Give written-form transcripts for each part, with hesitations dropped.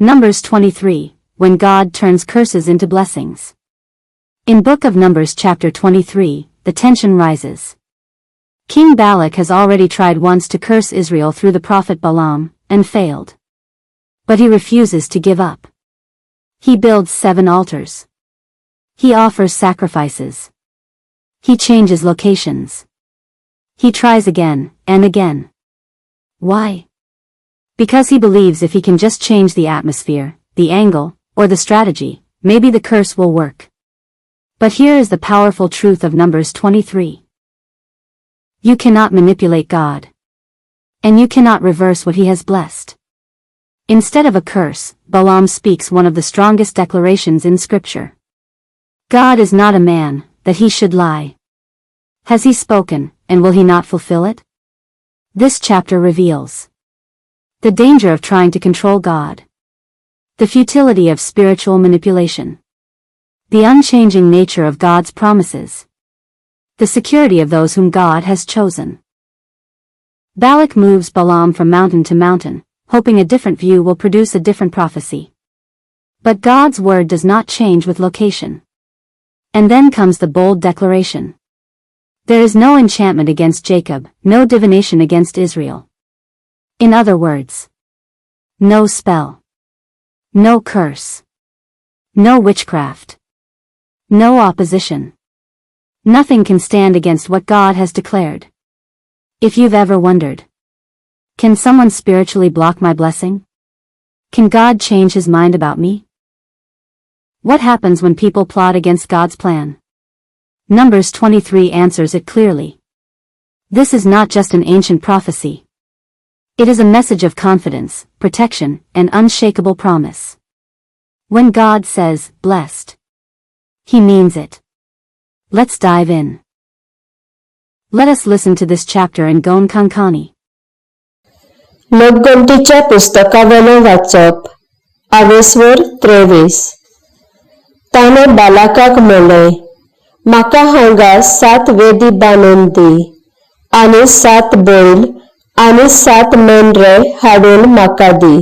Numbers 23, when God turns curses into blessings. In Book of Numbers chapter 23, the tension rises. King Balak has already tried once to curse Israel through the prophet Balaam, and failed. But he refuses to give up. He builds 7 altars. He offers sacrifices. He changes locations. He tries again, and again. Why? Because he believes if he can just change the atmosphere, the angle, or the strategy, maybe the curse will work. But here is the powerful truth of Numbers 23. You cannot manipulate God. And you cannot reverse what he has blessed. Instead of a curse, Balaam speaks one of the strongest declarations in Scripture. God is not a man, that he should lie. Has he spoken, and will he not fulfill it? This chapter reveals the danger of trying to control God, the futility of spiritual manipulation, the unchanging nature of God's promises, the security of those whom God has chosen. Balak moves Balaam from mountain to mountain, hoping a different view will produce a different prophecy. But God's word does not change with location. And then comes the bold declaration. There is no enchantment against Jacob, no divination against Israel. In other words, no spell, no curse, no witchcraft, no opposition. Nothing can stand against what God has declared. If you've ever wondered, can someone spiritually block my blessing? Can God change his mind about me? What happens when people plot against God's plan? Numbers 23 answers it clearly. This is not just an ancient prophecy. It is a message of confidence, protection, and unshakable promise. When God says, blessed, he means it. Let's dive in. Let us listen to this chapter in Gon Kankani. लोकगमतीच्या पुस्तकावेलो वाचप 23. ताणे बालाकाक म्हणले, म्हाका हांगा 7 वेदी बांदून दी, आनी 7 बैल आनी 7 मेंढरे हाडून म्हाका दी.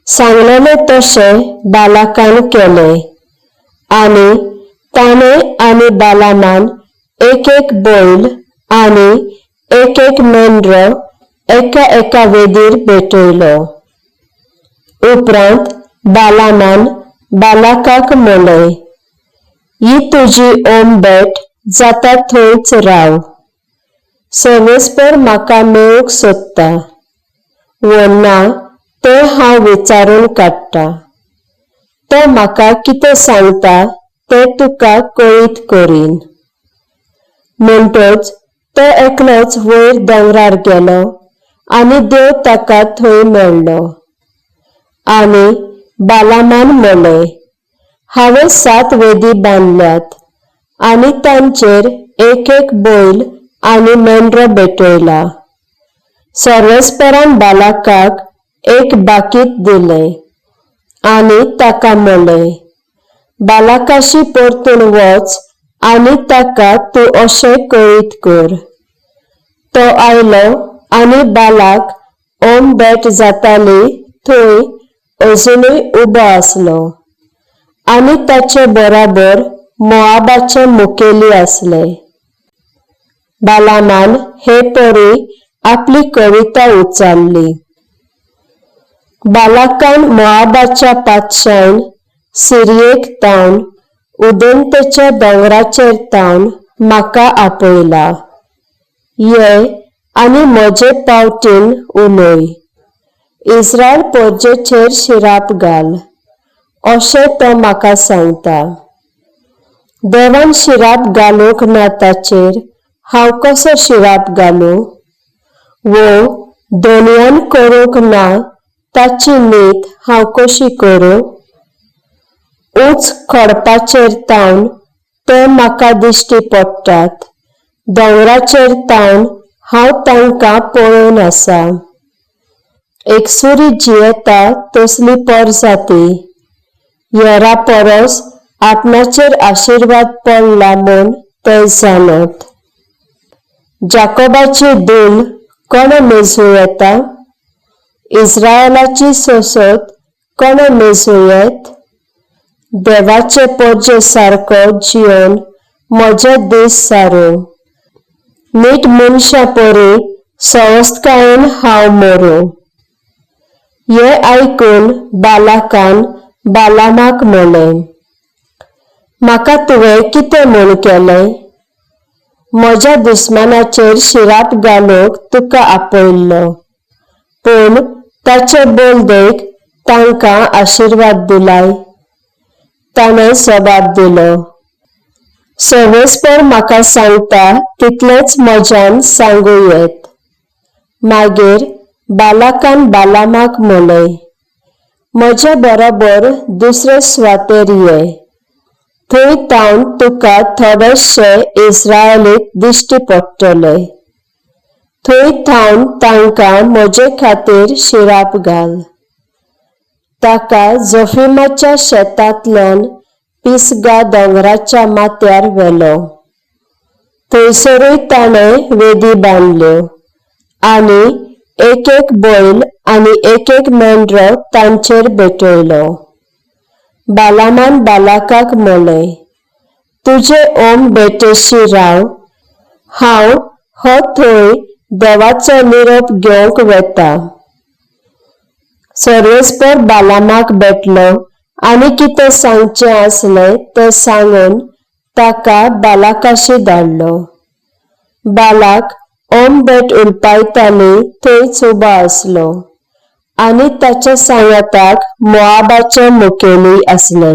सांगलेले तशे बालाकान केले, आनी ताणे आनी बालामान एक बैल आनी एक मेंढरो एका वेदीर भेटयलो. उपरांत बालामान बालाकाक म्हणले, ही तुजी ओंबेट जाता थंयच राव. सवेस्पर म्हाका मेळूंक सोदता, वो ना तें हांव विचारून काडटा. तो म्हाका कितें सांगता तें तुका कळीत करीन. म्हणटच तो एकलोच वयर दोंगरार गेलो, आनी देव ताका थंय मेळ्ळो. आनी बालामान म्हणले, हांवें 7 वेदी बांदल्यात, आनी तांचेर एक बैल आनी मेंढरो भेटयला. सर्वेस्परान बालाकाक एक बाकीत दिले, आनी ताका म्हणले, बालाकाशी परतून वच आनी ताका तूं अशें कळीत कर. तो आयलो आनी बालाक ओंबेट जाताली थंय अजुनूय उबो आसलो, आनी ताचे बराबर मोआबाचे मुखेली आसले. बालामान हे परी आपली कविता उचारली. बालाकान मोआबाच्या पातशायन सिरियेक तावन उदेंतेच्या दोंगराचेर तावन म्हाका आपयला. ये आनी म्हजे पावटीन उलय. इस्रायल पोरजेचेर शिराप घाल, अशें तो म्हाका सांगता. देवान शिराप घालूंक ना ताचेर हांव कसो शिराप घालूं? वो दोनयान करूंक ना ताची नीत हांव कशी करूं? उंच खडपाचेर तावन ते म्हाका दिश्टी पडटात, दोंगराचेर तावन हांव तांकां पळोवन आसा. एकसुरी जियेता तसली पर जाती, येरा परस आपणाचेर आशिर्वाद पडला म्हूण ते जानत. जाकोबाची धूल कोण मेजूं येता? इस्रायलाची सोसत कोणे मेजूयेत? देवाचे पोरजे सारको जिवन म्हजे दीस सारू. नीट मनशा पोरी संवस्थकायेन हांव मोरू. हे आयकून बालाकान बालामाक म्हणलें, म्हाका तुवें कितें म्हूण केलें? म्हज्या दुस्मानाचेर शिराप घालूंक तुका आपयल्लो, पूण ताचे बोलदेक तांकां आशिर्वाद दिलाय. ताणें जबाब दिलो, सर्वेस्पर म्हाका सांगता तितलेंच म्हज्यान सांगूं येत. मागीर बालाकान बालामाक म्हणलें, म्हजे बरोबर दुसरे सुवातेर ये. थंय तावन तुका थोडेशे इस्रायलीक दिश्टी पडटले. थंय थावन तांकां म्हजे खातीर शिराप घाल. ताका जोफिमाच्या शेतांतल्यान पिसगा दोंगराच्या माथ्यार व्हेलो. थंयसरूय ताणें वेदी बांदल्यो आनी एक एक बैल आनी एक एक मेंढरो तांचेर भेटयलो. बालामान बालाकाक म्हणलें, तुजे ओम बेटेशी राव, हांव हो थंय देवाचो निरोप घेवंक वेता. सर्वेस्पर बालामाक भेटलो आनी कितें सांगचें आसलें तें सांगून ताका बालाकाशी धाडलो. बालाक ओम भेट उलपायताली थंयच उबो आसलो आनी ताच्या सांगाताक मोआबाचे मुखेली आसले.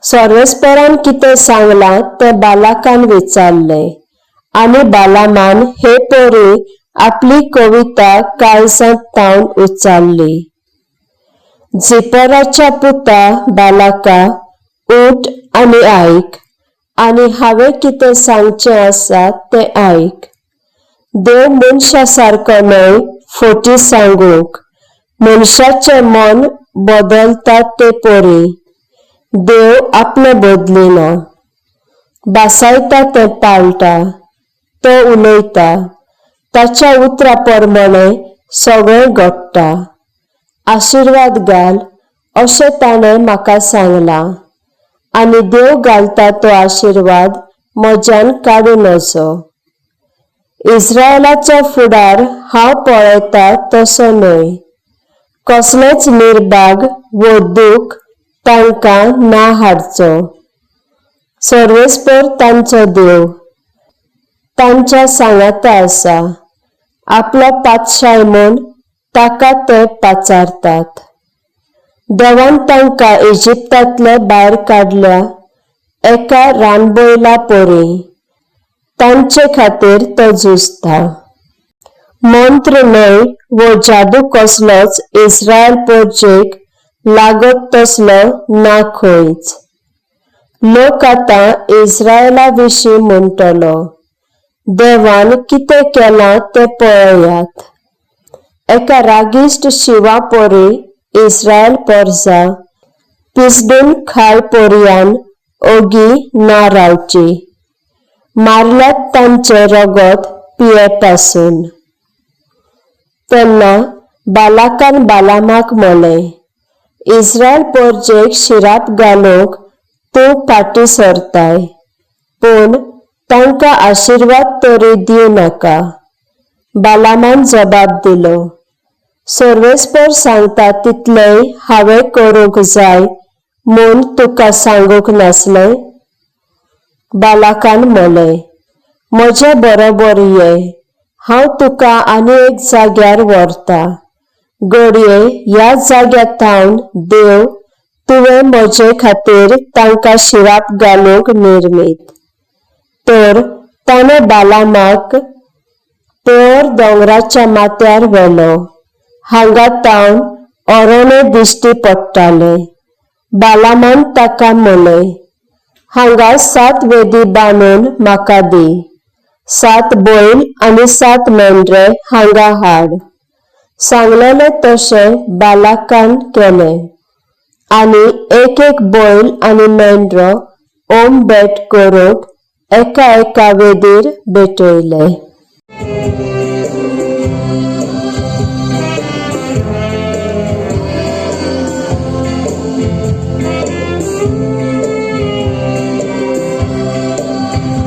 सर्वेस्परान कितें सांगलां तें बालाकान विचारलें आनी बालामान हे पोरी आपली कविता काळजांत तावन उच्चारली. जिपोराच्या पुता बालाका, उठ आनी आयक, आनी हांवें कितें सांगचें आसा तें आयक. देव मनशा सारको न्हय फोटी सांगूंक. मनशाचें मन बदलता ते पोरी. देव आपलें बदलिना. बासायता तें पाळटा. तो उलयता, ताच्या उतरा प्रमाणे सगळें घडटा. आशिर्वाद घाल अशें ताणें म्हाका सांगलां, आनी देव घालता तो आशिर्वाद म्हज्यान काडून वचो. इस्रायलाचो फुडार हांव पळयता तसो न्हय. कसलेच निर्भाग वो दूख तांकां ना हाडचो. सर्वेस्पर तांचो देव तांच्या सांगाता आसा. आपलो पातशाय म्हूण ताका ते पाचारतात. देवान तांकां इजिप्तांतले भायर काडल्या एका रानबैला पोरी. तांचे खातीर तो झुजता. मंत्र न्हय वो जादू कसलोच इस्रायल पोरजेक लागत तसलो ना खंयच. लोक आतां इस्रायला विशीं म्हणटलो, देवान कितें केलां तें पळयात. एका रागिश्ट शिवा पोरी इस्रायल पोरजा पिसडून खाय पोरयान ओगी ना रावची. मारल्यात तांचे रगत पिये पासून. तेन्ना बालाकान बालामाक म्हणलें, इस्रायल पोरजेक शिराप घालूंक तूं फाटीं सरताय, पूण तांकां आशिर्वाद तरी दिवं नाका. बालामान जबाब दिलो, सर्वेस्पर सांगता तितलेंय हांवें करूंक जाय म्हूण तुका सांगूंक नासलें? बालाकान म्हणलें, म्हजे बरोबर ये, हांव तुका आनी एक जाग्यार व्हरता. घडये ह्या जाग्यार थावन देव तुवें म्हजे खातीर तांकां शिराप घालूंक निर्मीत. तर ताणें बालामाक पेओर दोंगराच्या माथ्यार व्हेलो. हांगा तावन अरोणे दिश्टी पडटाले. बालामान ताका म्हणलें, हांगा 7 वेदी बांदून म्हाका दी. 7 बैल आनी 7 मेंढरे हांगा हाड. सांगलेले तशें बालाकान केलें, आनी एक एक बैल आनी मेंढरो ओम भेट करूंक एका एका वेदीर भेटयले. you.